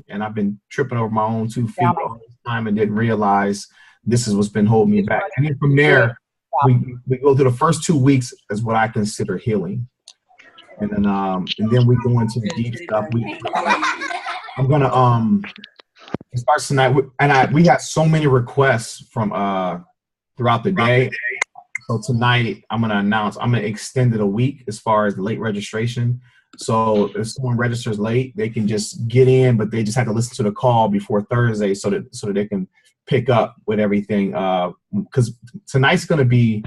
and I've been tripping over my own 2 feet all this time and didn't realize this is what's been holding me back. And then from there, we go through the first 2 weeks as what I consider healing. And then we go into the deep stuff. I'm gonna it starts tonight, and we had so many requests from throughout the day. So tonight I'm gonna extend it a week as far as the late registration. So if someone registers late, they can just get in, but they just have to listen to the call before Thursday so that they can pick up with everything. Because tonight's gonna be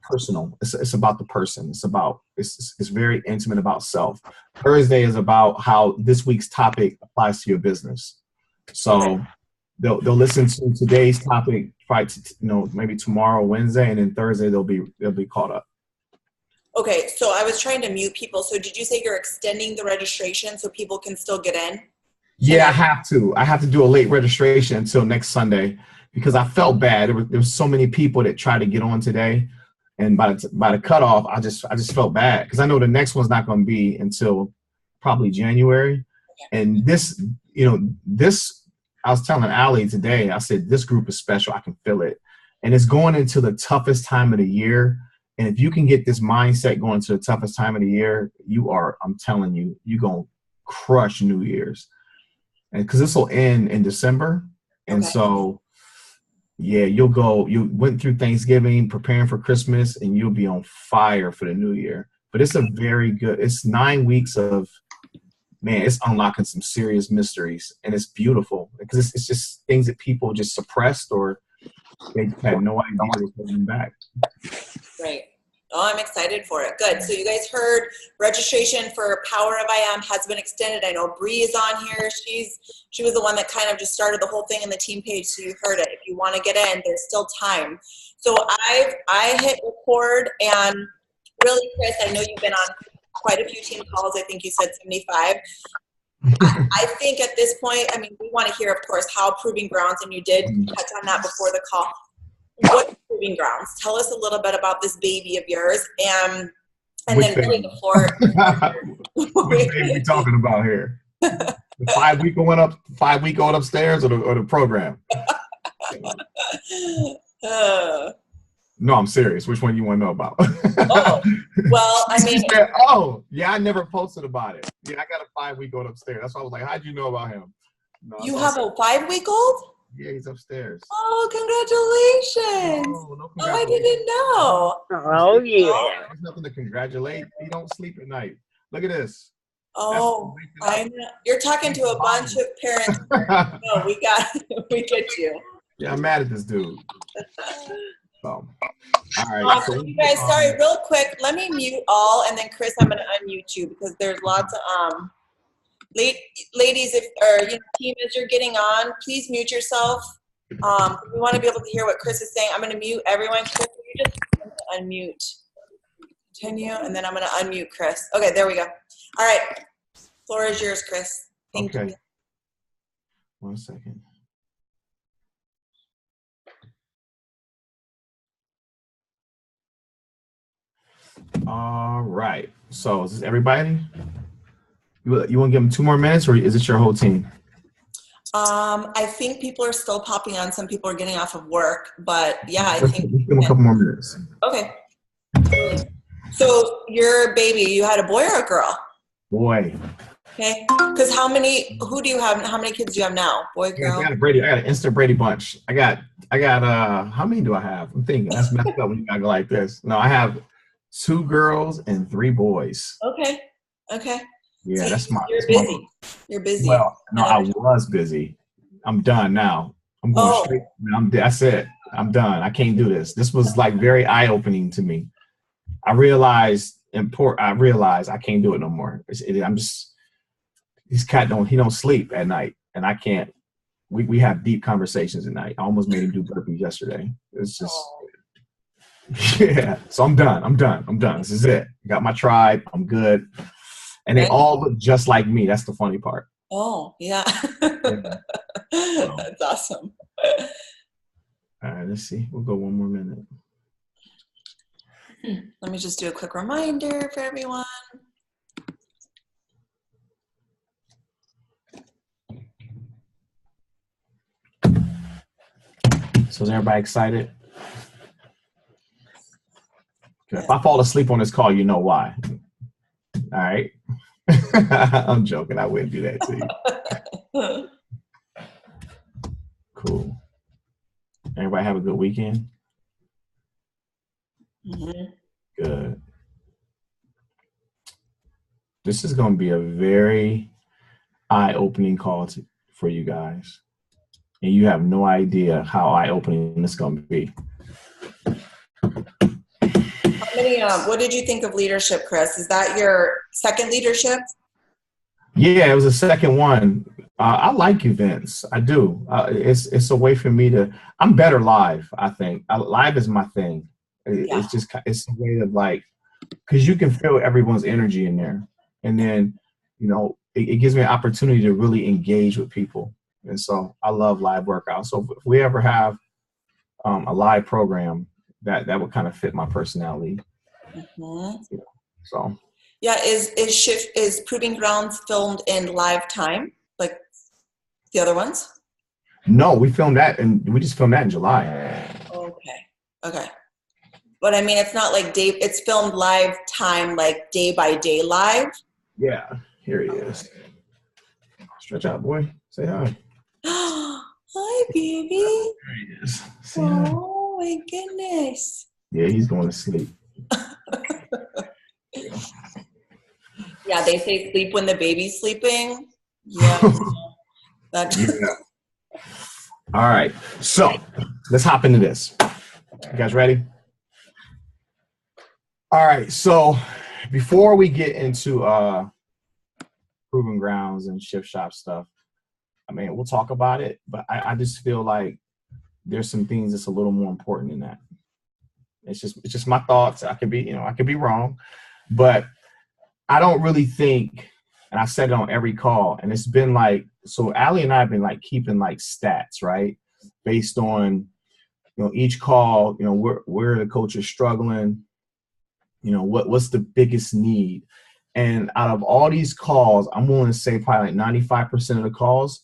personal. It's about the person. It's very intimate about self. Thursday is about how this week's topic applies to your business. So they'll listen to today's topic, maybe tomorrow, Wednesday, and then Thursday they'll be caught up. Okay, so I was trying to mute people. So did you say you're extending the registration so people can still get in? Yeah, I have to. I have to do a late registration until next Sunday because I felt bad. There was so many people that tried to get on today, and by the cutoff, I just felt bad because I know the next one's not going to be until probably January. And this, I was telling Allie today. I said this group is special. I can feel it, and it's going into the toughest time of the year. And if you can get this mindset going to the toughest time of the year, I'm telling you, you're going to crush New Year's. And because this will end in December. And so, yeah, you went through Thanksgiving, preparing for Christmas, and you'll be on fire for the new year. But it's it's 9 weeks of, man, it's unlocking some serious mysteries. And it's beautiful because it's just things that people just suppressed or they had no idea was holding back. Right. Oh, I'm excited for it. Good. So you guys heard registration for Power of I Am has been extended. I know Bree is on here. She was the one that kind of just started the whole thing in the team page. So you heard it. If you want to get in, there's still time. So I hit record, and really, Chris, I know you've been on quite a few team calls. I think you said 75. I think at this point, we want to hear, of course, how Proving Grounds, and you did touch on that before the call. What Proving Grounds? Tell us a little bit about this baby of yours, and then really the floor. Which baby are we talking about here? The 5 week going upstairs, or the program? No, I'm serious. Which one you want to know about? I never posted about it. Yeah, I got a 5 week old upstairs. That's why I was like, how'd you know about him? No, you have a 5 week old? Yeah, he's upstairs. Oh, congratulations. No Oh, I didn't know. Oh, yeah. There's nothing to congratulate. You don't sleep at night. Look at this. Oh, I know. You're talking to a bunch of parents. No, we get you. Yeah, I'm mad at this dude. So, all right. So you guys, sorry, real quick. Let me mute all, and then Chris, I'm going to unmute you because there's lots of ladies, team, as you're getting on, please mute yourself. We want to be able to hear what Chris is saying. I'm going to mute everyone. Chris, you just unmute. Continue, and then I'm going to unmute Chris. Okay, there we go. All right. Floor is yours, Chris. Thank you. 1 second. All right. So is this everybody? You want to give them 2 more minutes, or is it your whole team? I think people are still popping on. Some people are getting off of work, but yeah, I think. Give them a couple more minutes. Okay. So your baby, you had a boy or a girl? Boy. Okay. Because who do you have? How many kids do you have now? Boy, girl? I got an instant Brady bunch. I got how many do I have? I'm thinking that's messed up when you gotta go like this. No, I have 2 girls and 3 boys. Okay. Yeah, so you're busy. You're busy. Well, no, I was busy. I'm done now. I'm going straight. That's it. I'm done. I can't do this. This was like very eye-opening to me. I realized I can't do it no more. This cat don't sleep at night, and I can't. We have deep conversations at night. I almost made him do burpees yesterday. It's just, yeah. So I'm done. This is it. Got my tribe. I'm good. And they all look just like me. That's the funny part. Oh, yeah. That's awesome. All right, let's see. We'll go 1 more minute. Let me just do a quick reminder for everyone. So is everybody excited? If I fall asleep on this call, you know why. All right. I'm joking. I wouldn't do that to you. Cool. Everybody have a good weekend? Mm-hmm. Good. This is going to be a very eye-opening call for you guys. And you have no idea how eye-opening this is going to be. What did you think of leadership, Chris? Is that your second leadership? Yeah, it was the second one. I like events. I do. It's a way for me to. I'm better live. I think live is my thing. It's just it's a way of like, because you can feel everyone's energy in there, and then it gives me an opportunity to really engage with people. And so I love live workouts. So if we ever have a live program, that would kind of fit my personality. Mm-hmm. So. Yeah, is Proving Grounds filmed in live time like the other ones? No, we filmed that and we just filmed that in July. Okay. But I mean, it's not like it's filmed live time, like day by day live. Yeah, here he is. Stretch out, boy. Say hi. Hi, baby. There he is. Say hi. Oh my goodness. Yeah, he's going to sleep. Yeah, they say sleep when the baby's sleeping. Yeah. Yeah. All right. So let's hop into this. You guys ready? All right. So before we get into Proving Grounds and Shift Shop stuff, I mean, we'll talk about it, but I just feel like there's some things that's a little more important than that. It's just my thoughts. I could be wrong, but I don't really think, and I said it on every call, and it's been like, so Allie and I have been like keeping like stats, right? Based on, each call, where the coach is struggling, what's the biggest need. And out of all these calls, I'm willing to say probably like 95% of the calls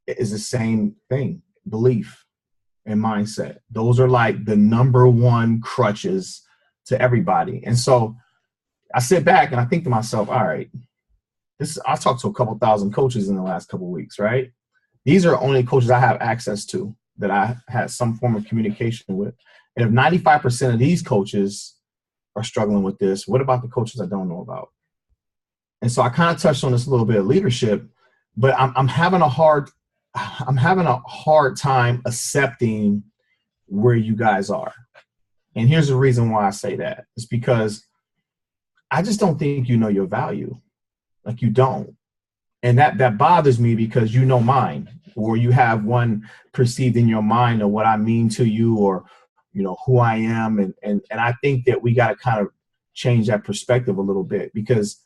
is the same thing, belief and mindset. Those are like the number one crutches to everybody. And so I sit back and I think to myself, all right, I talked to a couple thousand coaches in the last couple of weeks, right? These are only coaches I have access to that I had some form of communication with. And if 95% of these coaches are struggling with this, what about the coaches I don't know about? And so I kind of touched on this a little bit of leadership, but I'm having a hard time accepting where you guys are. And here's the reason why I say that. It's because I just don't think you know your value. Like, you don't. And that bothers me because you know mine, or you have one perceived in your mind of what I mean to you, or, who I am. And I think that we got to kind of change that perspective a little bit, because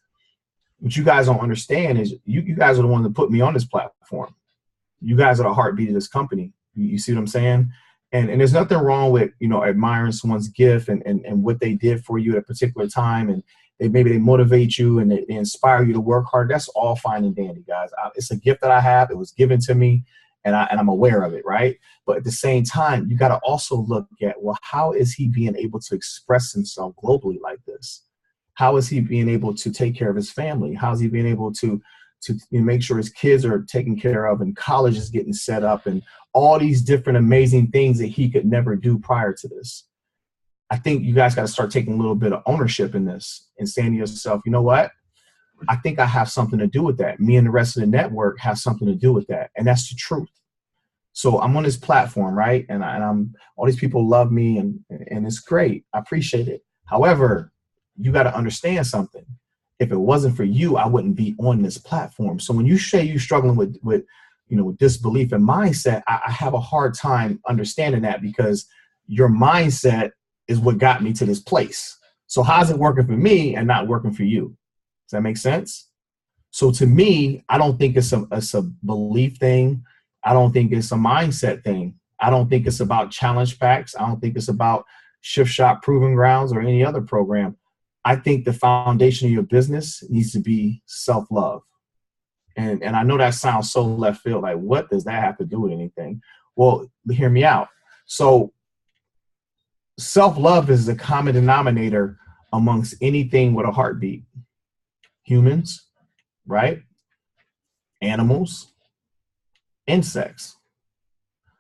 what you guys don't understand is you guys are the ones that put me on this platform. You guys are the heartbeat of this company. You see what I'm saying? And there's nothing wrong with, admiring someone's gift and what they did for you at a particular time. And maybe they motivate you and they inspire you to work hard. That's all fine and dandy, guys. It's a gift that I have. It was given to me, and I'm aware of it, right? But at the same time, you got to also look at, well, how is he being able to express himself globally like this? How is he being able to take care of his family? How is he being able to make sure his kids are taken care of and college is getting set up and all these different amazing things that he could never do prior to this? I think you guys got to start taking a little bit of ownership in this and saying to yourself, you know what? I think I have something to do with that. Me and the rest of the network have something to do with that. And that's the truth. So I'm on this platform, right? And I'm all these people love me and it's great. I appreciate it. However, you got to understand something. If it wasn't for you, I wouldn't be on this platform. So when you say you're struggling with disbelief and mindset, I have a hard time understanding that, because your mindset is what got me to this place. So how's it working for me and not working for you? Does that make sense? So to me, I don't think it's a belief thing. I don't think it's a mindset thing. I don't think it's about challenge packs. I don't think it's about Shift Shop Proving Grounds or any other program. I think the foundation of your business needs to be self-love. And I know that sounds so left field, like what does that have to do with anything? Well, hear me out. So self-love is the common denominator amongst anything with a heartbeat. Humans, right? Animals, insects.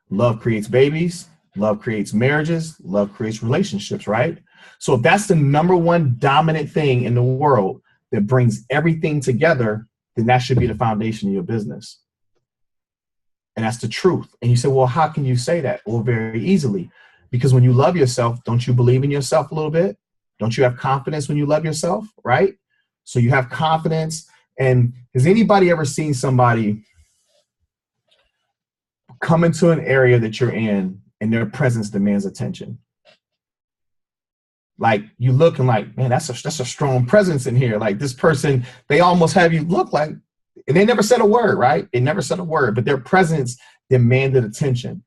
Love creates babies. Love creates marriages. Love creates relationships, right? So if that's the number one dominant thing in the world that brings everything together, then that should be the foundation of your business. And that's the truth. And you say, well, how can you say that? Well, very easily. Because when you love yourself, don't you believe in yourself a little bit? Don't you have confidence when you love yourself, right? So you have confidence. And has anybody ever seen somebody come into an area that you're in and their presence demands attention? Like you look and like, man, that's a strong presence in here. Like this person, they almost have you look like, and they never said a word, right? They never said a word, but their presence demanded attention.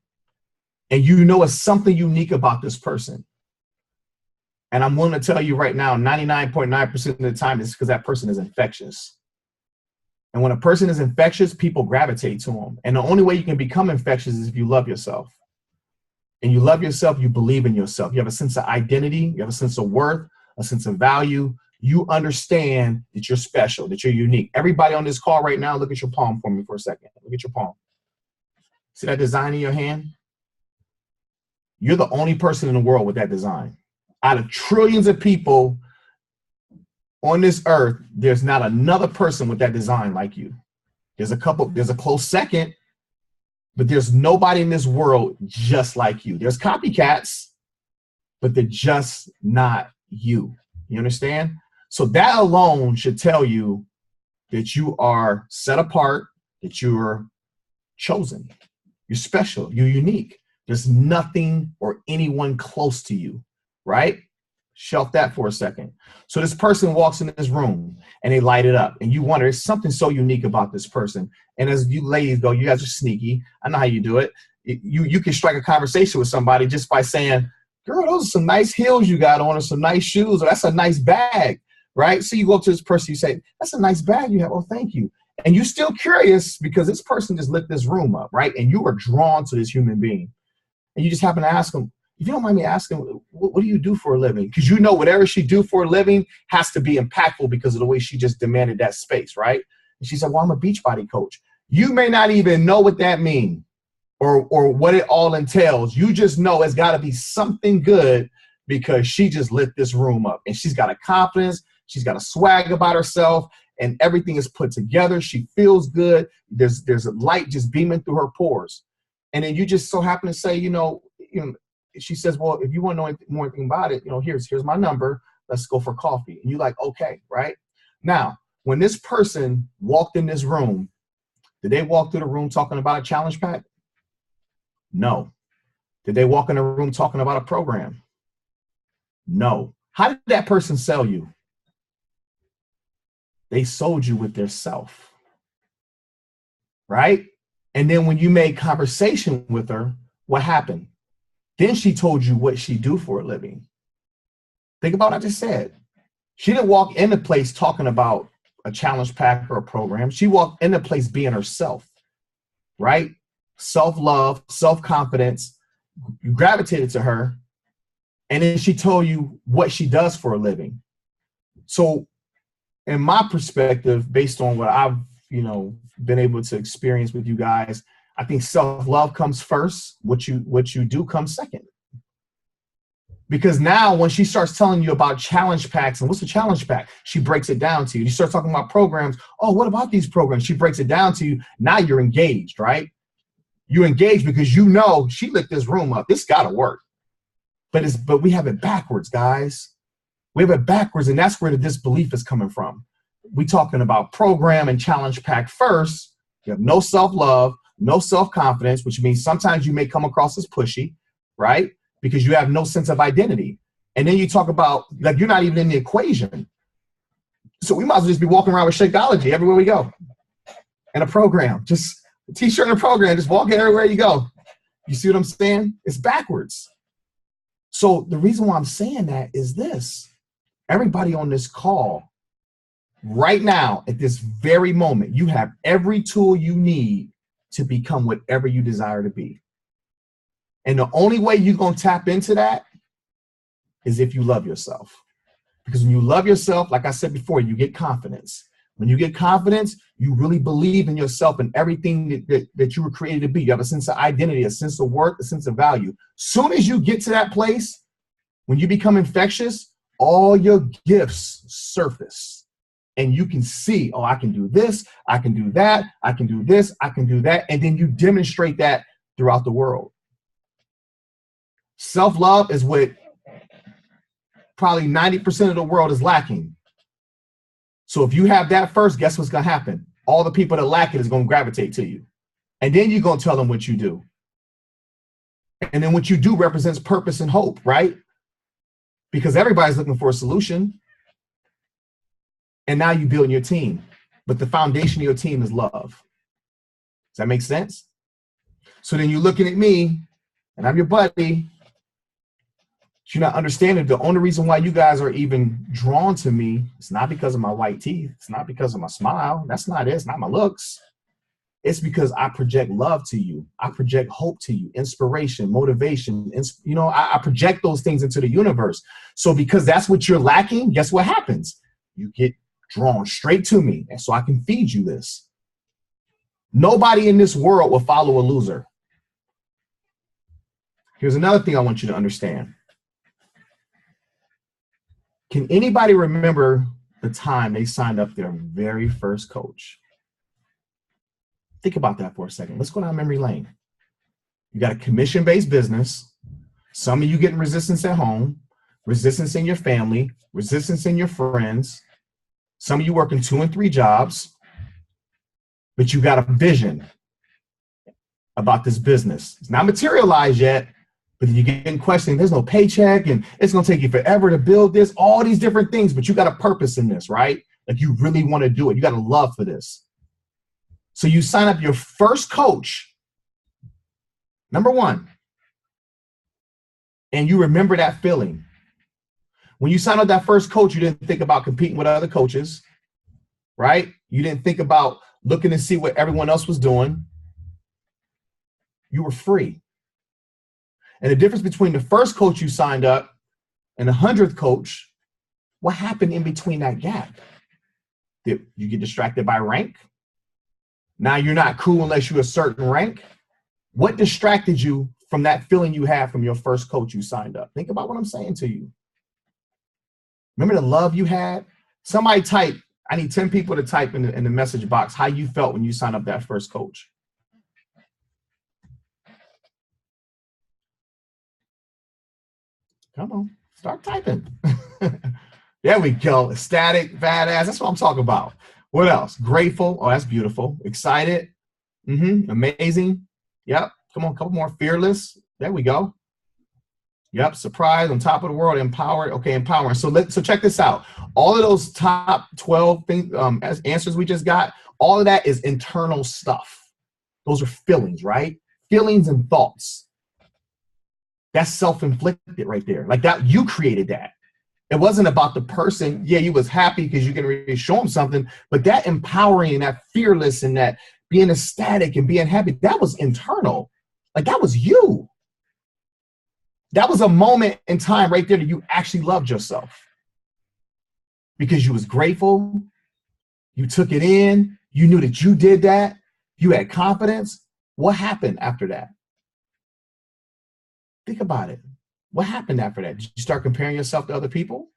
And you know it's something unique about this person. And I'm willing to tell you right now, 99.9% of the time is because that person is infectious. And when a person is infectious, people gravitate to them. And the only way you can become infectious is if you love yourself. And you love yourself, you believe in yourself. You have a sense of identity, you have a sense of worth, a sense of value. You understand that you're special, that you're unique. Everybody on this call right now, look at your palm for me for a second. Look at your palm. See that design in your hand? You're the only person in the world with that design. Out of trillions of people on this earth, there's not another person with that design like you. There's a close second, but there's nobody in this world just like you. There's copycats, but they're just not you. You understand? So that alone should tell you that you are set apart, that you're chosen. You're special. You're unique. There's nothing or anyone close to you, right? Shelf that for a second. So this person walks in this room and they light it up and you wonder, there's something so unique about this person. And as you ladies go, you guys are sneaky. I know how you do it. You can strike a conversation with somebody just by saying, girl, those are some nice heels you got on or some nice shoes, or that's a nice bag, right? So you go up to this person, you say, that's a nice bag you have. Oh, thank you. And you're still curious because this person just lit this room up, right? And you are drawn to this human being. And you just happen to ask them, if you don't mind me asking, what do you do for a living? Because you know whatever she do for a living has to be impactful because of the way she just demanded that space, right? And she said, well, I'm a Beachbody coach. You may not even know what that means or what it all entails. You just know it's got to be something good because she just lit this room up. And she's got a confidence. She's got a swag about herself. And everything is put together. She feels good. There's a light just beaming through her pores. And then you just so happen to say, you know, she says, well, if you want to know more anything about it, here's my number. Let's go for coffee. And you're like, okay, right? Now, when this person walked in this room, did they walk through the room talking about a challenge pack? No. Did they walk in the room talking about a program? No. How did that person sell you? They sold you with their self, right? And then when you made conversation with her, what happened? Then she told you what she do for a living. Think about what I just said. She didn't walk in the place talking about a challenge pack or a program. She walked in the place being herself, right? Self-love, self-confidence. You gravitated to her. And then she told you what she does for a living. So in my perspective, based on what I've, been able to experience with you guys, I think self-love comes first. What you do comes second. Because now when she starts telling you about challenge packs and what's a challenge pack, she breaks it down to you. You start talking about programs. Oh, what about these programs? She breaks it down to you. Now you're engaged, right? You're engaged because she lit this room up. This got to work. But we have it backwards, guys. We have it backwards, and that's where the disbelief is coming from. We talking about program and challenge pack first. You have no self-love, no self-confidence, which means sometimes you may come across as pushy, right? Because you have no sense of identity. And then you talk about, like, you're not even in the equation. So we might as well just be walking around with Shakeology everywhere we go. And a program, just a t-shirt and a program, just walking everywhere you go. You see what I'm saying? It's backwards. So the reason why I'm saying that is this. Everybody on this call, right now, at this very moment, you have every tool you need to become whatever you desire to be. And the only way you're going to tap into that is if you love yourself. Because when you love yourself, like I said before, you get confidence. When you get confidence, you really believe in yourself and everything that you were created to be. You have a sense of identity, a sense of worth, a sense of value. Soon as you get to that place, when you become infectious, all your gifts surface. And you can see, oh, I can do this, I can do that, I can do this, I can do that. And then you demonstrate that throughout the world. Self-love is what probably 90% of the world is lacking. So if you have that first, guess what's going to happen? All the people that lack it is going to gravitate to you. And then you're going to tell them what you do. And then what you do represents purpose and hope, right? Because everybody's looking for a solution. And now you build your team. But the foundation of your team is love. Does that make sense? So then you're looking at me, and I'm your buddy. You're not understanding the only reason why you guys are even drawn to me. It's not because of my white teeth. It's not because of my smile. That's not it. It's not my looks. It's because I project love to you. I project hope to you, inspiration, motivation. I project those things into the universe. So because that's what you're lacking, guess what happens? You get drawn straight to me. And so I can feed you this. Nobody in this world will follow a loser. Here's another thing I want you to understand. Can anybody remember the time they signed up their very first coach? Think about that for a second. Let's go down memory lane. You got a commission-based business. Some of you getting resistance at home, resistance in your family, resistance in your friends. Some of you working 2 and 3 jobs, but you got a vision about this business. It's not materialized yet, but you're getting questioned. There's no paycheck and it's going to take you forever to build this, all these different things, but you got a purpose in this, right? Like you really want to do it. You got a love for this. So you sign up your first coach, number 1, and you remember that feeling. When you sign up that first coach, you didn't think about competing with other coaches, right? You didn't think about looking to see what everyone else was doing. You were free. And the difference between the first coach you signed up and the 100th coach, what happened in between that gap? Did you get distracted by rank? Now you're not cool unless you're a certain rank. What distracted you from that feeling you had from your first coach you signed up? Think about what I'm saying to you. Remember the love you had? Somebody type, I need 10 people to type in the message box how you felt when you signed up that first coach. Come on, start typing. There we go. Ecstatic, badass. That's what I'm talking about. What else? Grateful. Oh, that's beautiful. Excited. Amazing. Yep. Come on, a couple more. Fearless. There we go. Yep. Surprised. On top of the world. Empowered. Okay, empowering. So check this out. All of those top 12 things, answers we just got, all of that is internal stuff. Those are feelings, right? Feelings and thoughts. That's self-inflicted right there. Like that, you created that. It wasn't about the person. Yeah, you was happy because you can really show them something, but that empowering and that fearless and that being ecstatic and being happy, that was internal. Like that was you. That was a moment in time right there that you actually loved yourself because you was grateful. You took it in. You knew that you did that. You had confidence. What happened after that? Think about it. What happened after that? Did you start comparing yourself to other people?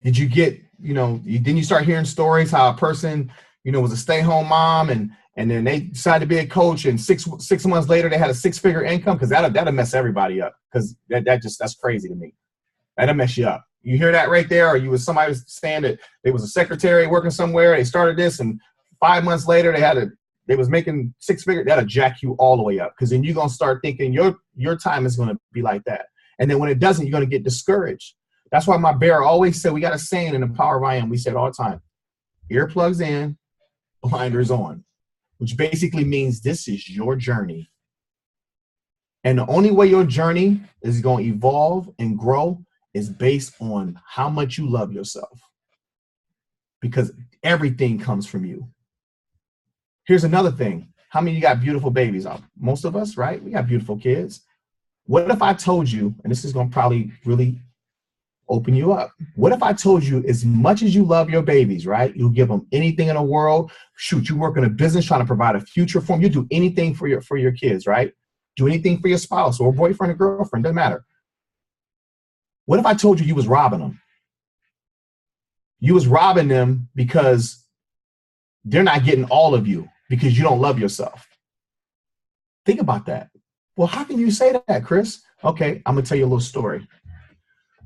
Did you get, then you start hearing stories how a person, was a stay-home mom and then they decided to be a coach and six months later they had a 6-figure income? Because that'll mess everybody up. Because that's crazy to me. That'll mess you up. You hear that right there? Or you was somebody saying that they was a secretary working somewhere, they started this and 5 months later they was making 6-figure, that'll jack you all the way up. Because then you're going to start thinking your time is going to be like that. And then when it doesn't, you're going to get discouraged. That's why my bear always said, we got a saying in the Power of I Am. We said all the time, earplugs in, blinders on, which basically means this is your journey. And the only way your journey is going to evolve and grow is based on how much you love yourself. Because everything comes from you. Here's another thing. How many of you got beautiful babies? Most of us, right? We got beautiful kids. What if I told you, and this is going to probably really open you up. What if I told you, as much as you love your babies, right? You'll give them anything in the world. Shoot, you work in a business trying to provide a future for them. You do anything for your kids, right? Do anything for your spouse or boyfriend or girlfriend, doesn't matter. What if I told you was robbing them? You was robbing them because they're not getting all of you because you don't love yourself. Think about that. Well, how can you say that, Chris? Okay, I'm gonna tell you a little story.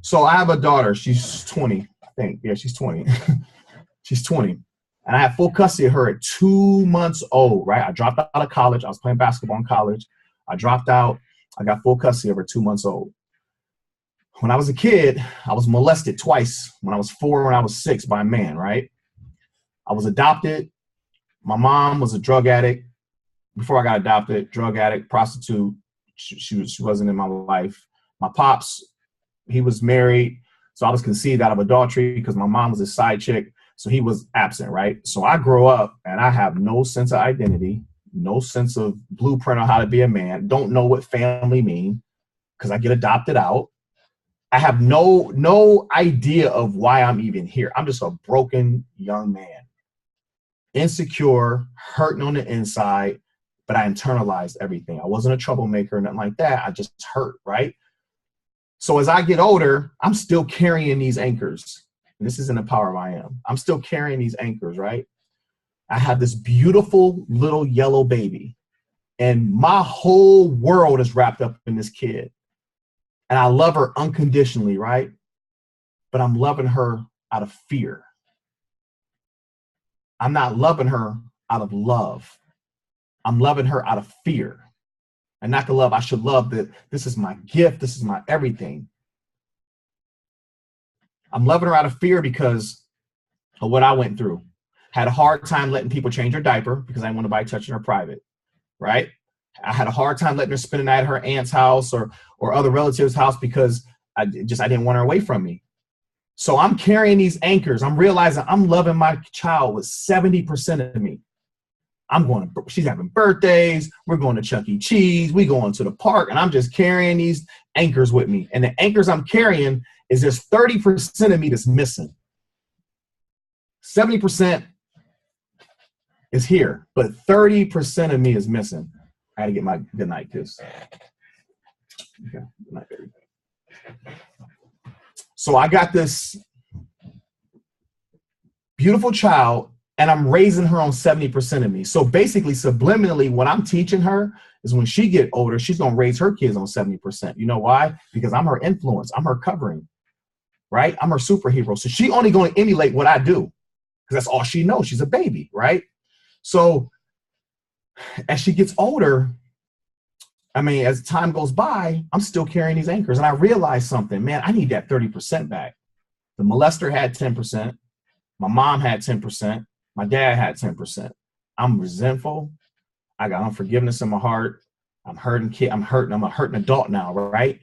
So I have a daughter. She's 20, I think. Yeah, she's 20. She's 20. And I had full custody of her at 2 months old, right? I dropped out of college. I was playing basketball in college. I dropped out. I got full custody of her 2 months old. When I was a kid, I was molested twice. When I was 4, when I was 6 by a man, right? I was adopted. My mom was a drug addict. Before I got adopted, drug addict, prostitute. She wasn't in my life. My pops, he was married. So I was conceived out of adultery because my mom was a side chick. So he was absent, right? So I grow up and I have no sense of identity, no sense of blueprint on how to be a man. Don't know what family mean because I get adopted out. I have no idea of why I'm even here. I'm just a broken young man, insecure, hurting on the inside, but I internalized everything. I wasn't a troublemaker, nothing like that. I just hurt, right? So as I get older, I'm still carrying these anchors. And this isn't the power of I am. I'm still carrying these anchors, right? I have this beautiful little yellow baby, and my whole world is wrapped up in this kid. And I love her unconditionally, right? But I'm loving her out of fear. I'm not loving her out of love. I'm loving her out of fear. And not the love I should love, that this is my gift, this is my everything. I'm loving her out of fear because of what I went through. Had a hard time letting people change her diaper because I didn't want nobody touching her private, right? I had a hard time letting her spend the night at her aunt's house or other relatives' house because I didn't want her away from me. So I'm carrying these anchors. I'm realizing I'm loving my child with 70% of me. She's having birthdays. We're going to Chuck E. Cheese. We going to the park, and I'm just carrying these anchors with me. And the anchors I'm carrying is there's 30% of me that's missing. 70% is here, but 30% of me is missing. I had to get my good night kiss. Okay, good night, baby. So I got this beautiful child, and I'm raising her on 70% of me. So basically, subliminally, what I'm teaching her is when she get older, she's going to raise her kids on 70%. You know why? Because I'm her influence. I'm her covering, right? I'm her superhero. So she only going to emulate what I do because that's all she knows. She's a baby, right? So as she gets older, as time goes by, I'm still carrying these anchors. And I realized something, man, I need that 30% back. The molester had 10%. My mom had 10%. My dad had 10%. I'm resentful. I got unforgiveness in my heart. I'm hurting kid. I'm a hurting adult now, right?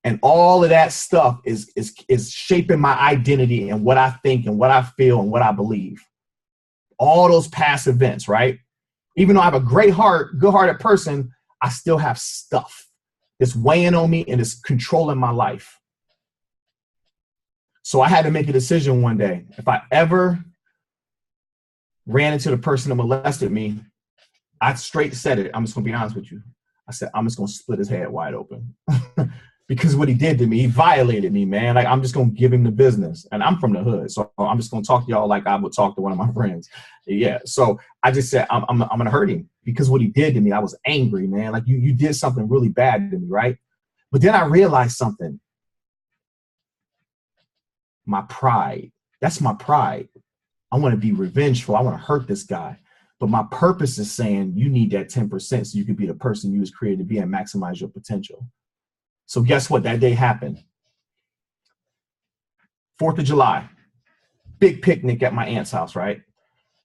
And all of that stuff is shaping my identity and what I think and what I feel and what I believe. All those past events, right? Even though I have a great heart, good-hearted person, I still have stuff that's weighing on me and is controlling my life. So I had to make a decision one day. If I ever ran into the person that molested me, I straight said it. I'm just going to be honest with you. I said, I'm just going to split his head wide open. Because what he did to me, he violated me, man. Like, I'm just going to give him the business. And I'm from the hood, so I'm just going to talk to y'all like I would talk to one of my friends. Yeah, so I just said, I'm going to hurt him because what he did to me, I was angry, man. Like, you did something really bad to me, right? But then I realized something. My pride. That's my pride. I want to be revengeful. I want to hurt this guy. But my purpose is saying you need that 10% so you can be the person you was created to be and maximize your potential. So guess what? That day happened. 4th of July. Big picnic at my aunt's house, right?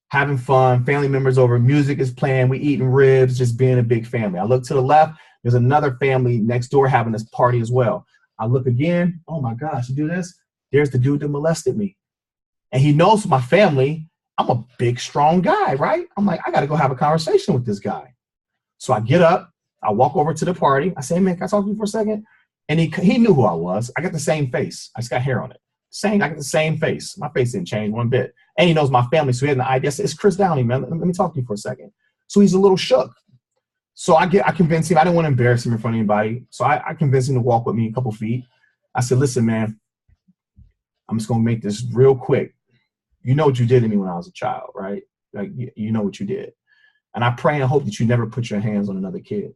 Having fun, family members over, music is playing, we eating ribs, just being a big family. I look to the left, there's another family next door having this party as well. I look again, oh my gosh, you do this? There's the dude that molested me. And he knows my family, I'm a big, strong guy, right? I'm like, I got to go have a conversation with this guy. So I get up, I walk over to the party. I say, man, can I talk to you for a second? And he knew who I was. I got the same face. I just got hair on it. I got the same face. My face didn't change one bit. And he knows my family, so he had an idea. I said, it's Chris Downey, man. Let me talk to you for a second. So he's a little shook. So I convinced him. I didn't want to embarrass him in front of anybody. So I convinced him to walk with me a couple feet. I said, listen, man, I'm just going to make this real quick. You know what you did to me when I was a child, right? Like, you know what you did. And I pray and hope that you never put your hands on another kid.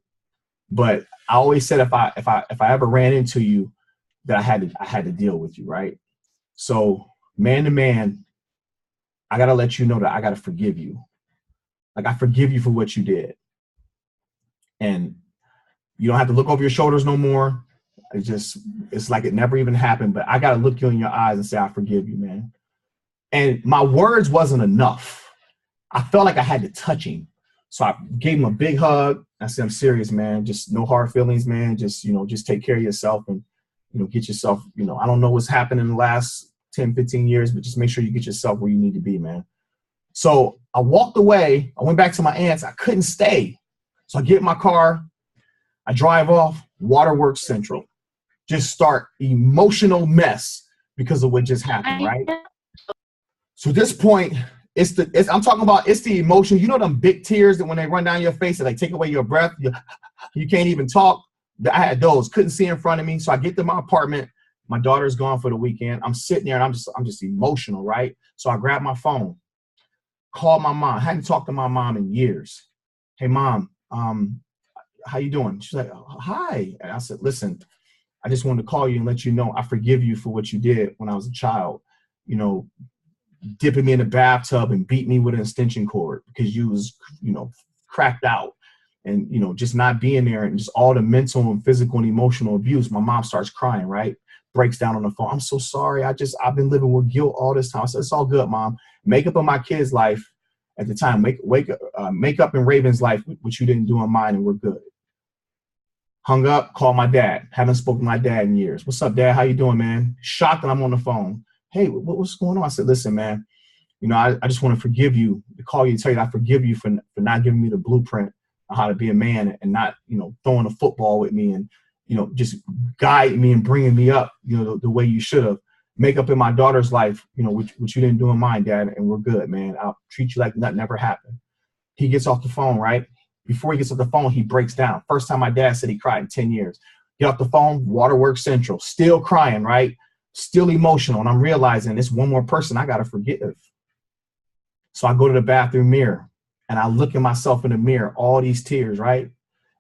But I always said if I ever ran into you, that I had to deal with you, right? So man to man, I gotta let you know that I gotta forgive you. Like, I forgive you for what you did. And you don't have to look over your shoulders no more. It's like it never even happened. But I gotta look you in your eyes and say, I forgive you, man. And my words wasn't enough. I felt like I had to touch him. So I gave him a big hug. I said, I'm serious, man. Just no hard feelings, man. Just take care of yourself and, get yourself, I don't know what's happened in the last 10, 15 years, but just make sure you get yourself where you need to be, man. So I walked away. I went back to my aunt's. I couldn't stay. So I get in my car. I drive off. Waterworks Central. Just start emotional mess because of what just happened, right? So at this point, I'm talking about, it's the emotion. You know them big tears that when they run down your face, they take away your breath. You can't even talk. I had those. Couldn't see in front of me. So I get to my apartment. My daughter's gone for the weekend. I'm sitting there and I'm just emotional, right? So I grab my phone, call my mom. I hadn't talked to my mom in years. Hey, Mom, how you doing? She's like, hi. And I said, listen, I just wanted to call you and let you know I forgive you for what you did when I was a child. Dipping me in the bathtub and beat me with an extension cord because you was, cracked out and, just not being there and just all the mental and physical and emotional abuse. My mom starts crying, right? Breaks down on the phone. I'm so sorry. I've been living with guilt all this time. I said, it's all good, Mom. Make up in my kid's life at the time. Make up in Raven's life, which you didn't do in mine, and we're good. Hung up, called my dad. Haven't spoken to my dad in years. What's up, Dad? How you doing, man? Shocked that I'm on the phone. Hey, what's going on? I said, listen, man, I just want to forgive you, to call you, to tell you that I forgive you for not giving me the blueprint on how to be a man and not, throwing a football with me and, just guide me and bringing me up, the way you should have. Make up in my daughter's life, which you didn't do in mine, Dad, and we're good, man. I'll treat you like nothing ever happened. He gets off the phone, right? Before he gets off the phone, he breaks down. First time my dad said he cried in 10 years. Get off the phone, Waterworks Central, still crying, right? Still emotional. And I'm realizing it's one more person I got to forgive. So I go to the bathroom mirror and I look at myself in the mirror, all these tears, right?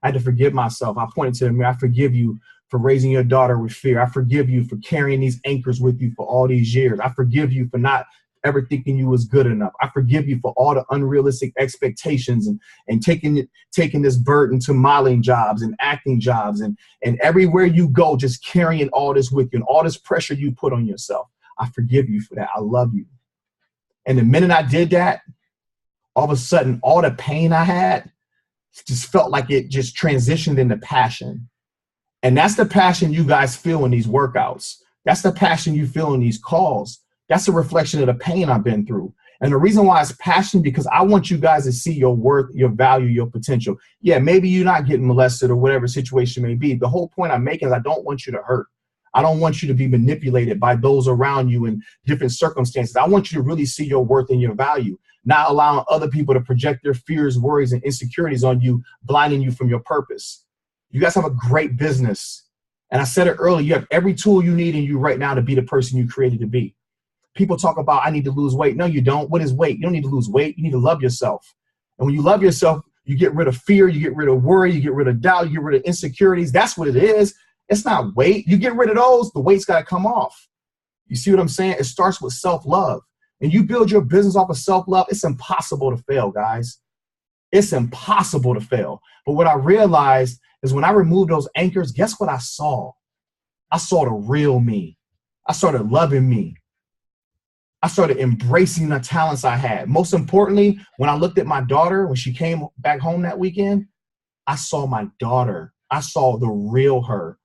I had to forgive myself. I pointed to the mirror. I forgive you for raising your daughter with fear. I forgive you for carrying these anchors with you for all these years. I forgive you for not ever thinking you was good enough. I forgive you for all the unrealistic expectations and taking this burden to modeling jobs and acting jobs and everywhere you go, just carrying all this with you and all this pressure you put on yourself. I forgive you for that. I love you. And the minute I did that, all of a sudden, all the pain I had just felt like it just transitioned into passion. And that's the passion you guys feel in these workouts. That's the passion you feel in these calls. That's a reflection of the pain I've been through. And the reason why it's passion, because I want you guys to see your worth, your value, your potential. Yeah, maybe you're not getting molested or whatever situation may be. The whole point I'm making is I don't want you to hurt. I don't want you to be manipulated by those around you in different circumstances. I want you to really see your worth and your value, not allowing other people to project their fears, worries, and insecurities on you, blinding you from your purpose. You guys have a great business. And I said it earlier, you have every tool you need in you right now to be the person you created to be. People talk about, I need to lose weight. No, you don't. What is weight? You don't need to lose weight. You need to love yourself. And when you love yourself, you get rid of fear, you get rid of worry, you get rid of doubt, you get rid of insecurities. That's what it is. It's not weight. You get rid of those, the weight's got to come off. You see what I'm saying? It starts with self-love. And you build your business off of self-love, it's impossible to fail, guys. It's impossible to fail. But what I realized is when I removed those anchors, guess what I saw? I saw the real me. I started loving me. I started embracing the talents I had. Most importantly, when I looked at my daughter, when she came back home that weekend, I saw my daughter. I saw the real her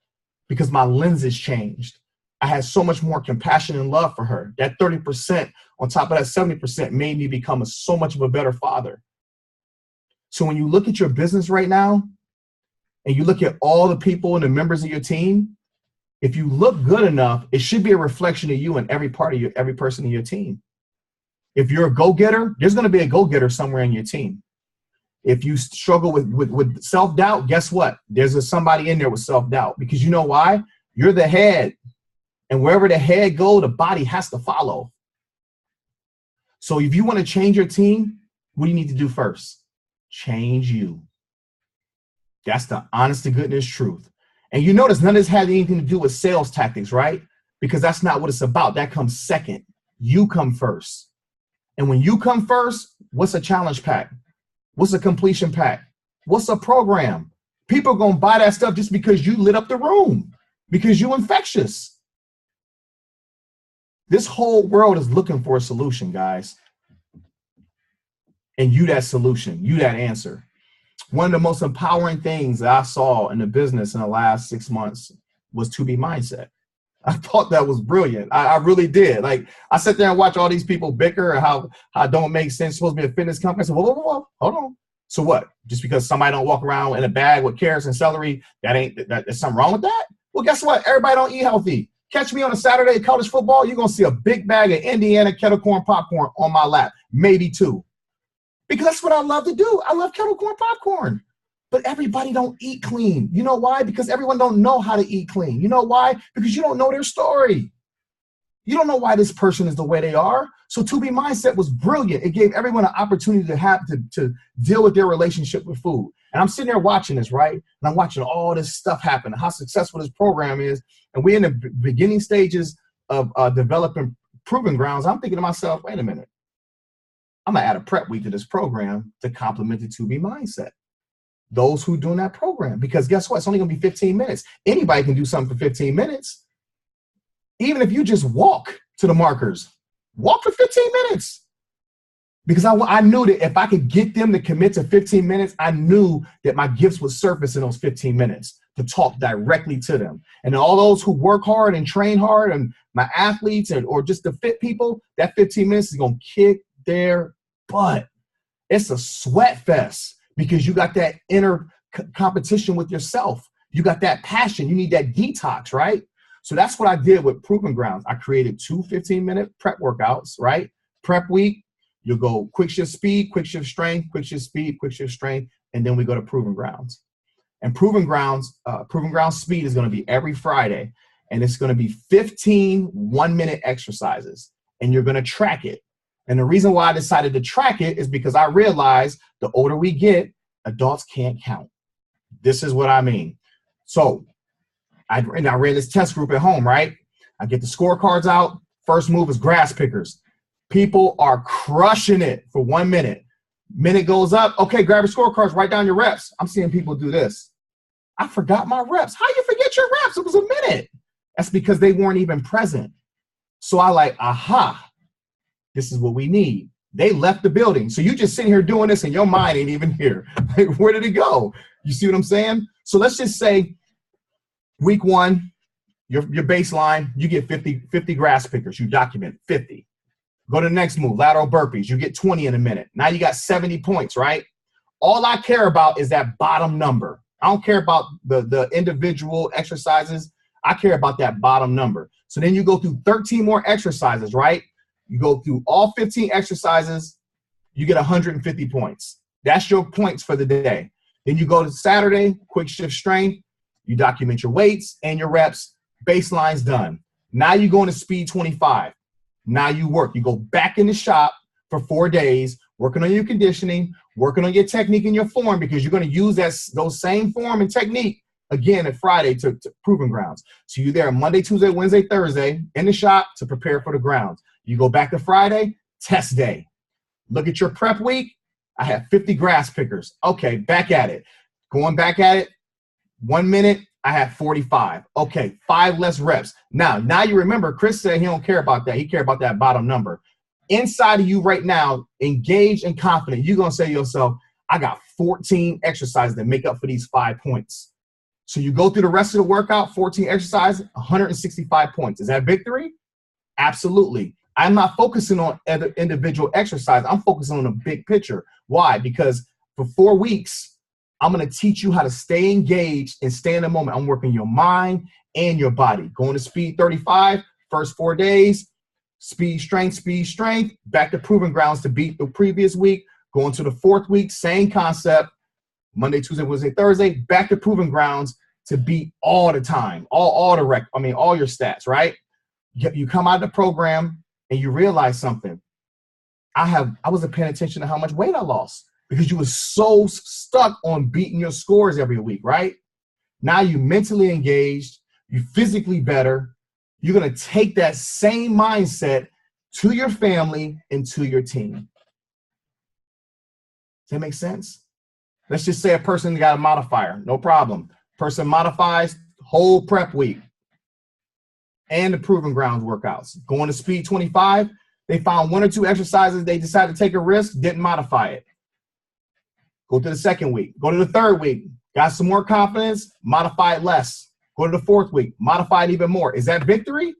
because my lenses changed. I had so much more compassion and love for her. That 30% on top of that 70% made me become so much of a better father. So when you look at your business right now and you look at all the people and the members of your team, if you look good enough, it should be a reflection of you and every person in your team. If you're a go-getter, there's going to be a go-getter somewhere in your team. If you struggle with self-doubt, guess what? There's somebody in there with self-doubt, because you know why? You're the head. And wherever the head goes, the body has to follow. So if you want to change your team, what do you need to do first? Change you. That's the honest to goodness truth. And you notice none of this had anything to do with sales tactics, right? Because that's not what it's about. That comes second. You come first. And when you come first, what's a challenge pack? What's a completion pack? What's a program? People are going to buy that stuff just because you lit up the room, because you're infectious. This whole world is looking for a solution, guys. And you that solution, you that answer. One of the most empowering things that I saw in the business in the last 6 months was 2B mindset. I thought that was brilliant. I really did. Like, I sat there and watched all these people bicker and how it don't make sense. It's supposed to be a fitness company. I said, whoa, hold on. So what? Just because somebody don't walk around in a bag with carrots and celery, there's something wrong with that? Well, guess what? Everybody don't eat healthy. Catch me on a Saturday at college football, you're going to see a big bag of Indiana kettle corn popcorn on my lap, maybe two. Because that's what I love to do. I love kettle corn popcorn. But everybody don't eat clean. You know why? Because everyone don't know how to eat clean. You know why? Because you don't know their story. You don't know why this person is the way they are. So 2B mindset was brilliant. It gave everyone an opportunity to deal with their relationship with food. And I'm sitting there watching this, right? And I'm watching all this stuff happen, how successful this program is. And we're in the beginning stages of developing proving grounds. I'm thinking to myself, wait a minute. I'm going to add a prep week to this program to complement the 2B mindset. Those who doing that program, because guess what? It's only going to be 15 minutes. Anybody can do something for 15 minutes. Even if you just walk to the markers, walk for 15 minutes. Because I knew that if I could get them to commit to 15 minutes, I knew that my gifts would surface in those 15 minutes to talk directly to them. And all those who work hard and train hard, and my athletes or just the fit people, that 15 minutes is going to kick their butt. It's a sweat fest. Because you got that inner competition with yourself. You got that passion. You need that detox, right? So that's what I did with Proving Grounds. I created 2 15-minute prep workouts, right? Prep week, you'll go quick shift speed, quick shift strength, quick shift speed, quick shift strength, and then we go to Proving Grounds. And Proving Grounds speed is going to be every Friday, and it's going to be 15 one-minute exercises, and you're going to track it. And the reason why I decided to track it is because I realized the older we get, adults can't count. This is what I mean. So I ran this test group at home, right? I get the scorecards out. First move is grass pickers. People are crushing it for 1 minute. Minute goes up. Okay, grab your scorecards, write down your reps. I'm seeing people do this. I forgot my reps. How you forget your reps? It was a minute. That's because they weren't even present. So I like, aha. This is what we need. They left the building. So you just sitting here doing this and your mind ain't even here. Like, where did it go? You see what I'm saying? So let's just say week 1, your baseline, you get 50 grass pickers. You document 50. Go to the next move, lateral burpees. You get 20 in a minute. Now you got 70 points, right? All I care about is that bottom number. I don't care about the individual exercises. I care about that bottom number. So then you go through 13 more exercises, right? You go through all 15 exercises, you get 150 points. That's your points for the day. Then you go to Saturday, quick shift strength, you document your weights and your reps, baseline's done. Now you go into speed 25. Now you work. You go back in the shop for 4 days, working on your conditioning, working on your technique and your form, because you're going to use those same form and technique again at Friday to Proving Grounds. So you're there Monday, Tuesday, Wednesday, Thursday in the shop to prepare for the grounds. You go back to Friday, test day. Look at your prep week. I have 50 grass pickers. Okay, back at it. Going back at it, 1 minute, I have 45. Okay, 5 less reps. Now you remember, Chris said he don't care about that. He care about that bottom number. Inside of you right now, engaged and confident, you're going to say to yourself, I got 14 exercises that make up for these 5 points. So you go through the rest of the workout, 14 exercises, 165 points. Is that victory? Absolutely. I'm not focusing on other individual exercise. I'm focusing on the big picture. Why? Because for 4 weeks, I'm going to teach you how to stay engaged and stay in the moment. I'm working your mind and your body. Going to speed 35, first 4 days, speed, strength, back to proving grounds to beat the previous week. Going to the 4th week, same concept. Monday, Tuesday, Wednesday, Thursday, back to proving grounds to beat all the time, all your stats, right? You come out of the program and you realize something. I wasn't paying attention to how much weight I lost because you were so stuck on beating your scores every week, right? Now you're mentally engaged, you're physically better. You're going to take that same mindset to your family and to your team. Does that make sense? Let's just say a person got a modifier, no problem. Person modifies whole prep week and the proving grounds workouts. Going to speed 25, they found 1 or 2 exercises, they decided to take a risk, didn't modify it. Go to the 2nd week, go to the 3rd week, got some more confidence, modify it less. Go to the 4th week, modify it even more. Is that victory?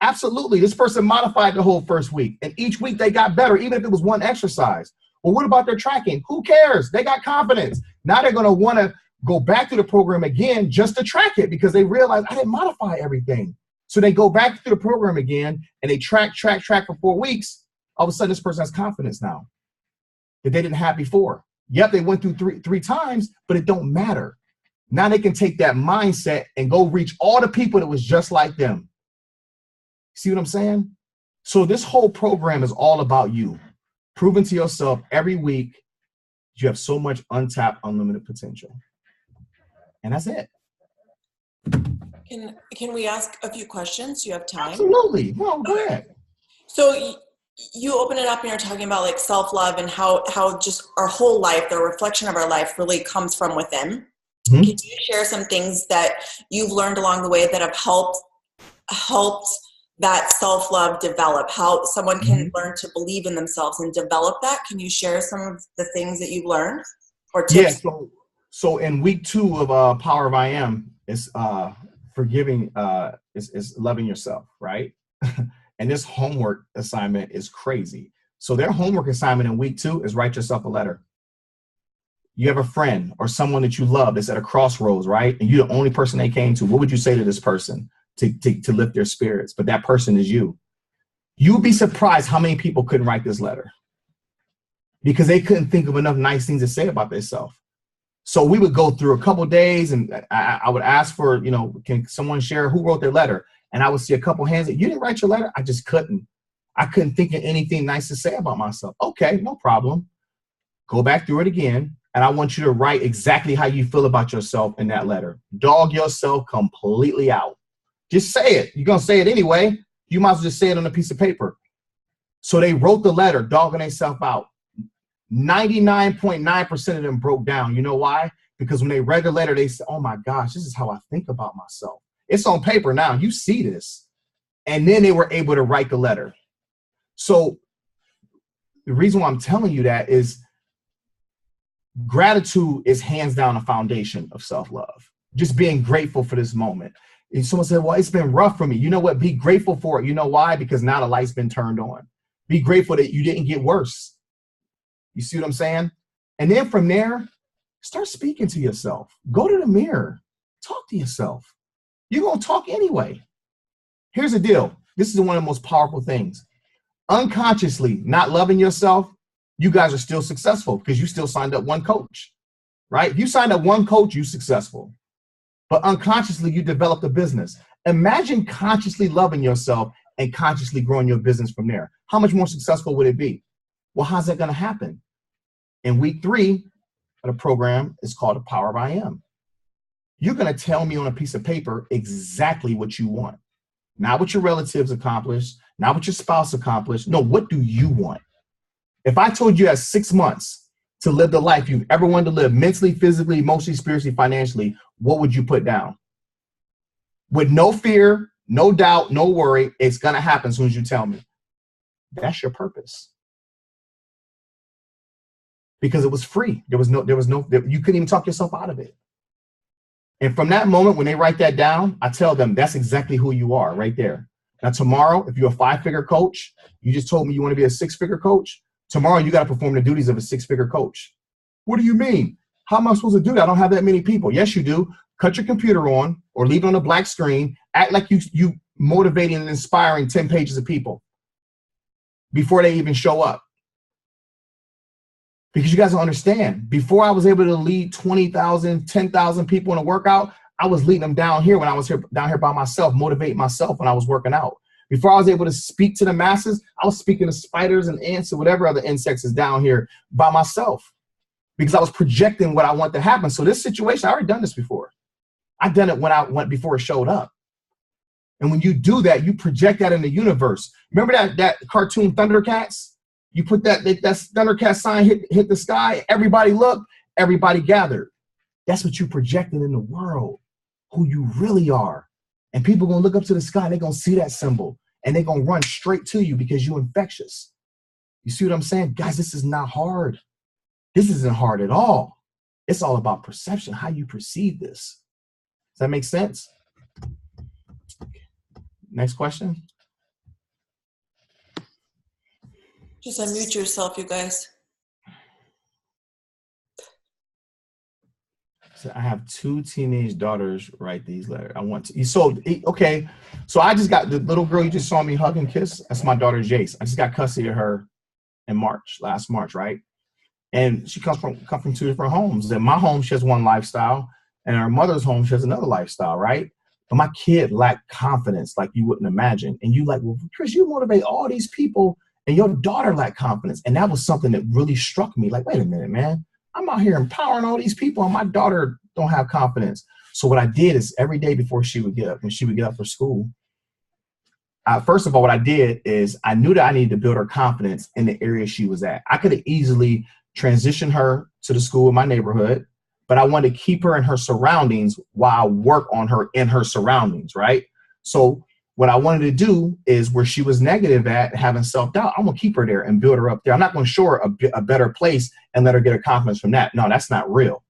Absolutely. This person modified the whole first week, and each week they got better, even if it was 1 exercise. Well, what about their tracking? Who cares? They got confidence. Now they're going to want to go back to the program again just to track it because they realize I didn't modify everything. So they go back to the program again and they track for 4 weeks. All of a sudden, this person has confidence now that they didn't have before. Yep, they went through three times, but it don't matter. Now they can take that mindset and go reach all the people that was just like them. See what I'm saying? So this whole program is all about you. Proving to yourself every week you have so much untapped, unlimited potential. And that's it. Can we ask a few questions? Do you have time? Absolutely. Well, go ahead. So you open it up and you're talking about like self-love and how just our whole life, the reflection of our life really comes from within. Mm-hmm. Can you share some things that you've learned along the way that have helped that self-love develop, how someone can learn to believe in themselves and develop that? Can you share some of the things that you've learned or tips? Yeah, so in week 2 of Power of I Am, it's forgiving, is loving yourself, right? And this homework assignment is crazy. So their homework assignment in week 2 is write yourself a letter. You have a friend or someone that you love that's at a crossroads, right? And you're the only person they came to. What would you say to this person to lift their spirits? But that person is you. You'd be surprised how many people couldn't write this letter because they couldn't think of enough nice things to say about themselves. So we would go through a couple days and I would ask for, can someone share who wrote their letter? And I would see a couple hands that you didn't write your letter. I just couldn't. I couldn't think of anything nice to say about myself. Okay, no problem. Go back through it again. And I want you to write exactly how you feel about yourself in that letter. Dog yourself completely out. Just say it. You're going to say it anyway. You might as well just say it on a piece of paper. So they wrote the letter, dogging themselves out. 99.9% of them broke down. You know why? Because when they read the letter, they said, oh my gosh, this is how I think about myself. It's on paper now. You see this. And then they were able to write the letter. So the reason why I'm telling you that is gratitude is hands down a foundation of self-love. Just being grateful for this moment. And someone said, well, it's been rough for me. You know what? Be grateful for it. You know why? Because now the light's been turned on. Be grateful that you didn't get worse. You see what I'm saying? And then from there, start speaking to yourself. Go to the mirror. Talk to yourself. You're going to talk anyway. Here's the deal. This is one of the most powerful things. Unconsciously not loving yourself, you guys are still successful because you still signed up one coach, right? If you signed up one coach, you're successful. But unconsciously, you developed a business. Imagine consciously loving yourself and consciously growing your business from there. How much more successful would it be? Well, how's that going to happen? In week 3 of the program is called the Power of I Am. You're going to tell me on a piece of paper exactly what you want. Not what your relatives accomplished, not what your spouse accomplished. No, what do you want? If I told you had 6 months to live the life you've ever wanted to live, mentally, physically, emotionally, spiritually, financially, what would you put down? With no fear, no doubt, no worry, it's going to happen as soon as you tell me. That's your purpose. Because it was free. You couldn't even talk yourself out of it. And from that moment, when they write that down, I tell them that's exactly who you are right there. Now, tomorrow, if you're a 5-figure coach, you just told me you want to be a 6-figure coach. Tomorrow, you got to perform the duties of a 6-figure coach. What do you mean? How am I supposed to do that? I don't have that many people. Yes, you do. Cut your computer on or leave it on a black screen. Act like you motivating and inspiring 10 pages of people before they even show up. Because you guys don't understand. Before I was able to lead 20,000, 10,000 people in a workout, I was leading them down here when I was down here by myself, motivate myself when I was working out. Before I was able to speak to the masses, I was speaking to spiders and ants and whatever other insects is down here by myself because I was projecting what I want to happen. So this situation, I already done this before. I've done it when I went before it showed up. And when you do that, you project that in the universe. Remember that cartoon Thundercats? You put that Thundercat sign hit the sky, everybody looked, everybody gathered. That's what you projected in the world, who you really are. And people are going to look up to the sky, they're going to see that symbol, and they're going to run straight to you because you're infectious. You see what I'm saying? Guys, this is not hard. This isn't hard at all. It's all about perception, how you perceive this. Does that make sense? Next question. Just unmute yourself, you guys. So I have 2 teenage daughters write these letters. I want to. So, okay. So I just got the little girl you just saw me hug and kiss. That's my daughter, Jace. I just got custody of her in last March, right? And she comes from 2 different homes. In my home, she has one lifestyle. And her mother's home, she has another lifestyle, right? But my kid lacked confidence like you wouldn't imagine. And you like, well, Chris, you motivate all these people. And your daughter lacked confidence. And that was something that really struck me. Like, wait a minute, man. I'm out here empowering all these people and my daughter don't have confidence. So what I did is every day before she would get up, when she would get up for school, first of all, what I did is I knew that I needed to build her confidence in the area she was at. I could have easily transitioned her to the school in my neighborhood, but I wanted to keep her in her surroundings while I work on her in her surroundings, right? So what I wanted to do is where she was negative at having self-doubt, I'm going to keep her there and build her up there. I'm not going to show her a better place and let her get her confidence from that. No, that's not real.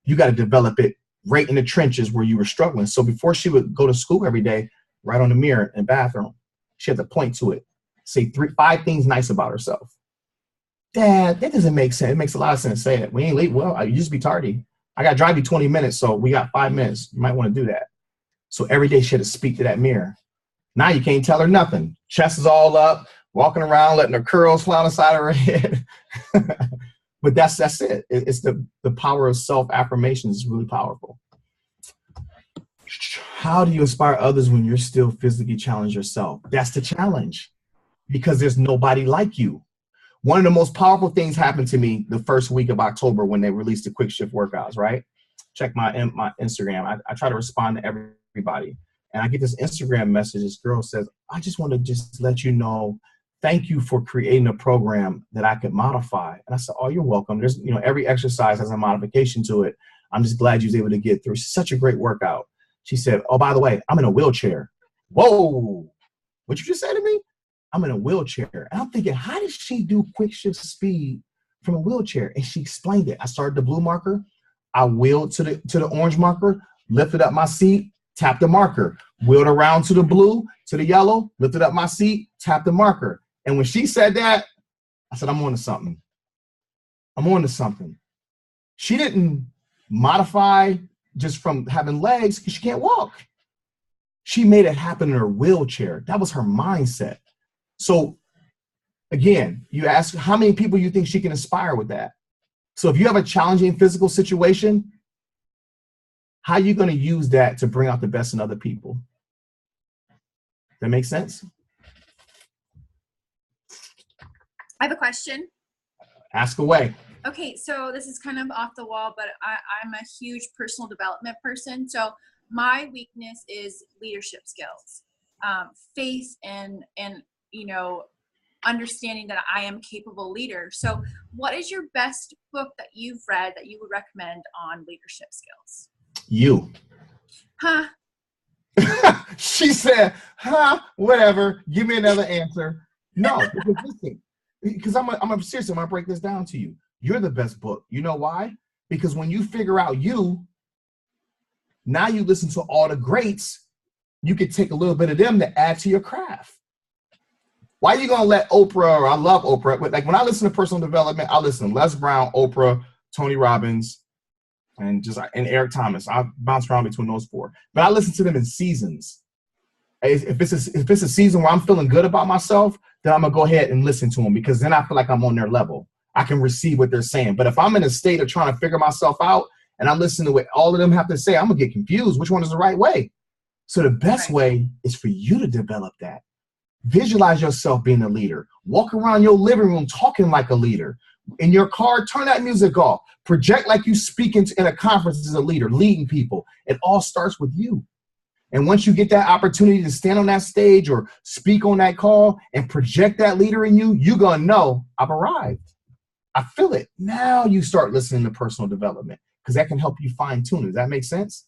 You got to develop it right in the trenches where you were struggling. So before she would go to school every day, right on the mirror in the bathroom, she had to point to it, say 5 things nice about herself. Dad, that doesn't make sense. It makes a lot of sense to say it. We ain't late. Well, you just be tardy. I got to drive you 20 minutes, so we got 5 minutes. You might want to do that. So every day she had to speak to that mirror. Now you can't tell her nothing. Chest is all up, walking around, letting her curls fly on the side of her head. But that's it. It's the power of self-affirmation is really powerful. How do you inspire others when you're still physically challenged yourself? That's the challenge because there's nobody like you. One of the most powerful things happened to me the first week of October when they released the quick shift workouts, right? Check my Instagram. I try to respond to everybody. And I get this Instagram message. This girl says, I just want to just let you know, thank you for creating a program that I could modify. And I said, oh, you're welcome. There's, every exercise has a modification to it. I'm just glad you was able to get through. It's such a great workout. She said, oh, by the way, I'm in a wheelchair. Whoa, what you just said to me? I'm in a wheelchair. And I'm thinking, how did she do quick shift speed from a wheelchair? And she explained it. I started the blue marker. I wheeled to the orange marker, lifted up my seat, tap the marker, wheeled around to the blue, to the yellow, lifted up my seat, tap the marker. And when she said that, I said, I'm on to something. I'm on to something. She didn't modify just from having legs because she can't walk. She made it happen in her wheelchair. That was her mindset. So again, you ask how many people you think she can inspire with that. So if you have a challenging physical situation, how are you going to use that to bring out the best in other people? That makes sense? I have a question. Ask away. Okay, so this is kind of off the wall, but I'm a huge personal development person. So my weakness is leadership skills, faith, and understanding that I am a capable leader. So what is your best book that you've read that you would recommend on leadership skills? You. Huh? She said, huh, whatever. Give me another answer. No, because listen, because I'm serious. I'm going to break this down to you. You're the best book. You know why? Because when you figure out you, Now you listen to all the greats. You could take a little bit of them to add to your craft. Why are you going to let Oprah, or I love Oprah, but like when I listen to personal development, I listen to Les Brown, Oprah, Tony Robbins, and Eric Thomas. I bounce around between those four. But I listen to them in seasons. If it's a season where I'm feeling good about myself, then I'm going to go ahead and listen to them, because then I feel like I'm on their level. I can receive what they're saying. But if I'm in a state of trying to figure myself out and I listen to what all of them have to say, I'm going to get confused. Which one is the right way? So the best way is for you to develop that. Visualize yourself being a leader. Walk around your living room talking like a leader. In your car, turn that music off. Project like you speak in a conference as a leader, leading people. It all starts with you. And once you get that opportunity to stand on that stage or speak on that call and project that leader in you, you're going to know I've arrived. I feel it. Now you start listening to personal development, because that can help you fine tune. Does that make sense?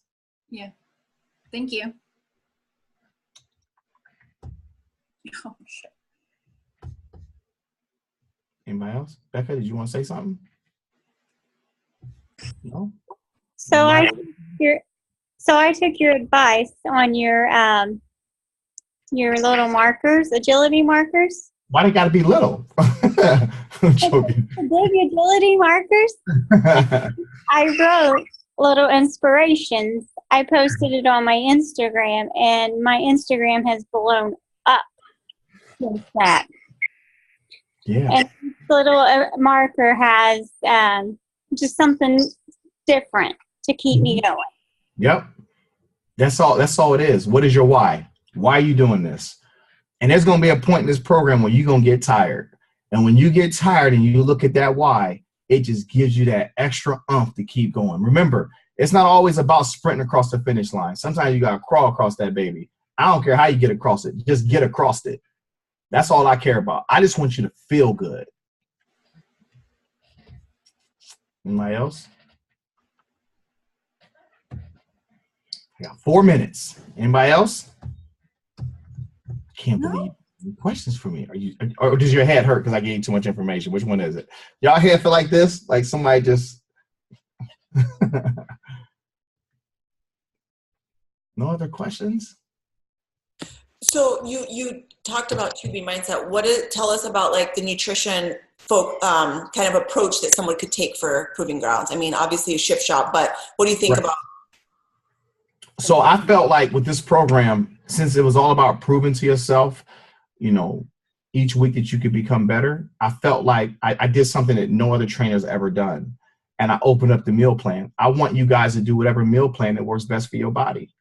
Yeah. Thank you. Oh, shit. Anybody else? Becca, did you want to say something? No? So I took your advice on your little markers, agility markers. Why they got to be little? I'm joking. Big agility markers. I wrote little inspirations. I posted it on my Instagram, and my Instagram has blown up since that. Yeah. And this little marker has just something different to keep me going. Yep. That's all it is. What is your why? Why are you doing this? And there's going to be a point in this program where you're going to get tired. And when you get tired and you look at that why, it just gives you that extra oomph to keep going. Remember, it's not always about sprinting across the finish line. Sometimes you got to crawl across that baby. I don't care how you get across it. Just get across it. That's all I care about. I just want you to feel good. Anybody else? I got 4 minutes. Anybody else? I can't believe any questions for me. Or does your head hurt because I gave you too much information? Which one is it? Y'all head feel like this? Like somebody just No other questions? So you talked about 2B mindset. Tell us about like the nutrition kind of approach that someone could take for proving grounds. I mean, obviously a shift shop, but what do you think about? So I felt like with this program, since it was all about proving to yourself, each week that you could become better, I felt like I did something that no other trainer's ever done. And I opened up the meal plan. I want you guys to do whatever meal plan that works best for your body.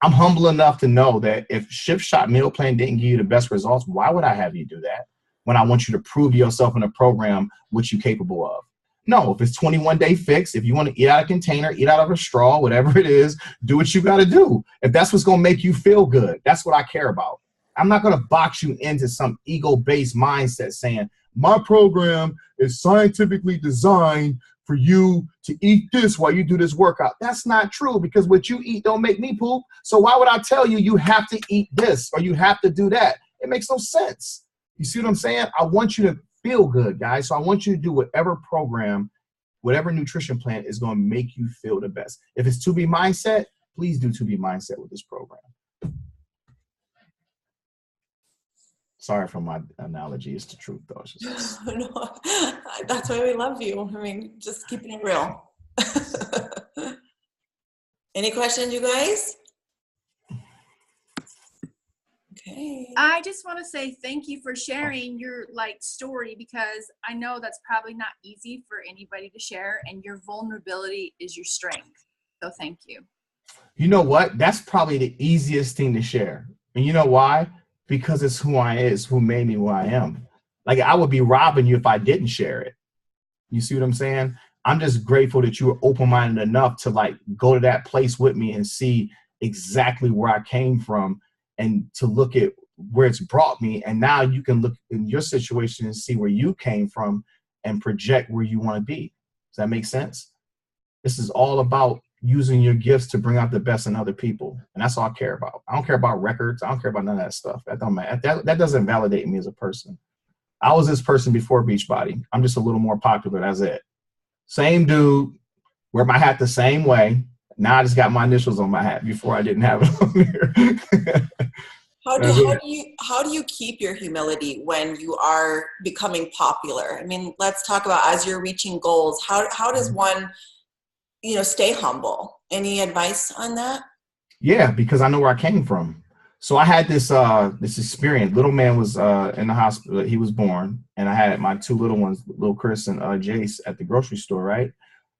I'm humble enough to know that if Shift Shop meal plan didn't give you the best results, why would I have you do that when I want you to prove yourself in a program what you're capable of? No, if it's 21-day fix, if you want to eat out of a container, eat out of a straw, whatever it is, do what you got to do. If that's what's going to make you feel good, that's what I care about. I'm not going to box you into some ego-based mindset saying, my program is scientifically designed for you to eat this while you do this workout. That's not true, because what you eat don't make me poop. So why would I tell you you have to eat this or you have to do that? It makes no sense. You see what I'm saying? I want you to feel good, guys. So I want you to do whatever program, whatever nutrition plan is going to make you feel the best. If it's 2B mindset, please do 2B mindset with this program. Sorry for my analogy. It's the truth, though. No, that's why we love you. I mean, just keeping it real. Any questions, you guys? Okay. I just want to say thank you for sharing your story, because I know that's probably not easy for anybody to share, and your vulnerability is your strength. So thank you. You know what? That's probably the easiest thing to share. And you know why? Because it's who I is, who made me who I am. Like, I would be robbing you if I didn't share it. You see what I'm saying? I'm just grateful that you were open-minded enough to go to that place with me and see exactly where I came from and to look at where it's brought me. And now you can look in your situation and see where you came from and project where you want to be. Does that make sense? This is all about using your gifts to bring out the best in other people. And that's all I care about. I don't care about records. I don't care about none of that stuff. That don't matter. That doesn't validate me as a person. I was this person before Beachbody. I'm just a little more popular. That's it. Same dude, wear my hat the same way. Now I just got my initials on my hat. Before I didn't have it on there. How do you keep your humility when you are becoming popular? I mean, let's talk about as you're reaching goals. How does one, stay humble? Any advice on that? Yeah, because I know where I came from. So I had this experience. Little man was in the hospital. He was born, and I had my two little ones, little Chris and Jace, at the grocery store, right?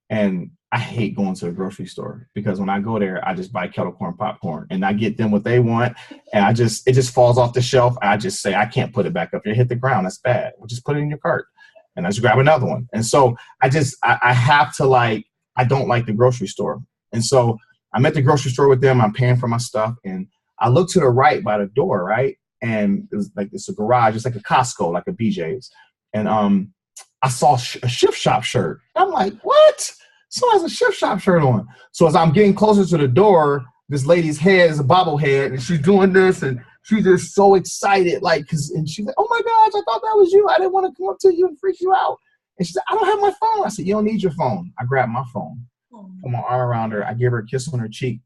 And I hate going to the grocery store because when I go there, I just buy kettle corn popcorn and I get them what they want. And it just falls off the shelf. I just say, I can't put it back up here. Hit the ground. That's bad. Well, just put it in your cart. And I just grab another one. And so I have to I don't like the grocery store. And so I'm at the grocery store with them. I'm paying for my stuff. And I look to the right by the door, right? And it was like, it's a garage. It's like a Costco, like a BJ's. And I saw a Shift Shop shirt. I'm like, what? Someone has a Shift Shop shirt on. So as I'm getting closer to the door, this lady's head is a bobblehead, and she's doing this, and she's just so excited, and she's like, oh my gosh, I thought that was you. I didn't want to come up to you and freak you out. And she said, I don't have my phone. I said, you don't need your phone. I grabbed my phone, put my arm around her. I gave her a kiss on her cheek,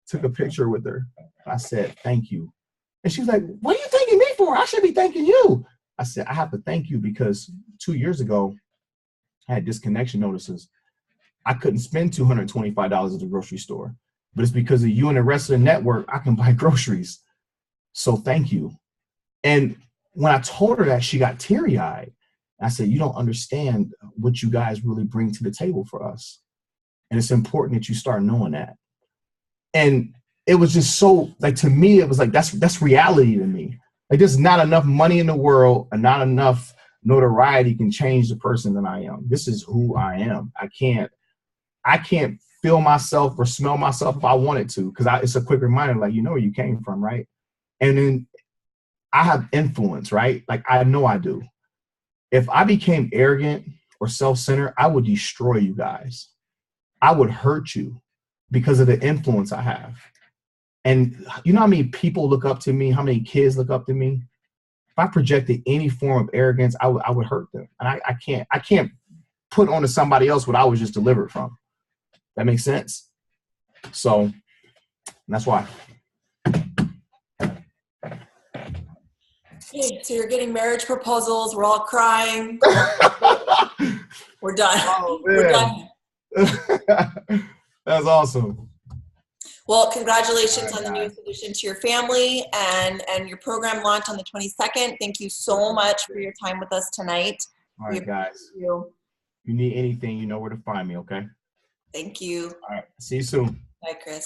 took a picture with her. I said, thank you. And she's like, what are you thanking me for? I should be thanking you. I said, I have to thank you because 2 years ago, I had disconnection notices. I couldn't spend $225 at the grocery store, but it's because of you and the rest of the network, I can buy groceries. So thank you. And when I told her that, she got teary-eyed. I said, you don't understand what you guys really bring to the table for us. And it's important that you start knowing that. And it was just so, to me, it was like, that's reality to me. There's not enough money in the world and not enough notoriety can change the person that I am. This is who I am. I can't feel myself or smell myself if I wanted to, because it's a quick reminder, you know where you came from, right? And then I have influence, right? I know I do. If I became arrogant or self-centered, I would destroy you guys. I would hurt you because of the influence I have. And you know how many people look up to me, how many kids look up to me? If I projected any form of arrogance, I would hurt them. And I can't put onto somebody else what I was just delivered from. That makes sense? So that's why. Okay, so you're getting marriage proposals. We're all crying. We're done. Oh, we're done. That's awesome. Well, congratulations on the newest addition to your family and your program launch on the 22nd. Thank you so much for your time with us tonight. All right, guys. If you need anything, you know where to find me, okay? Thank you. All right. See you soon. Bye, Chris.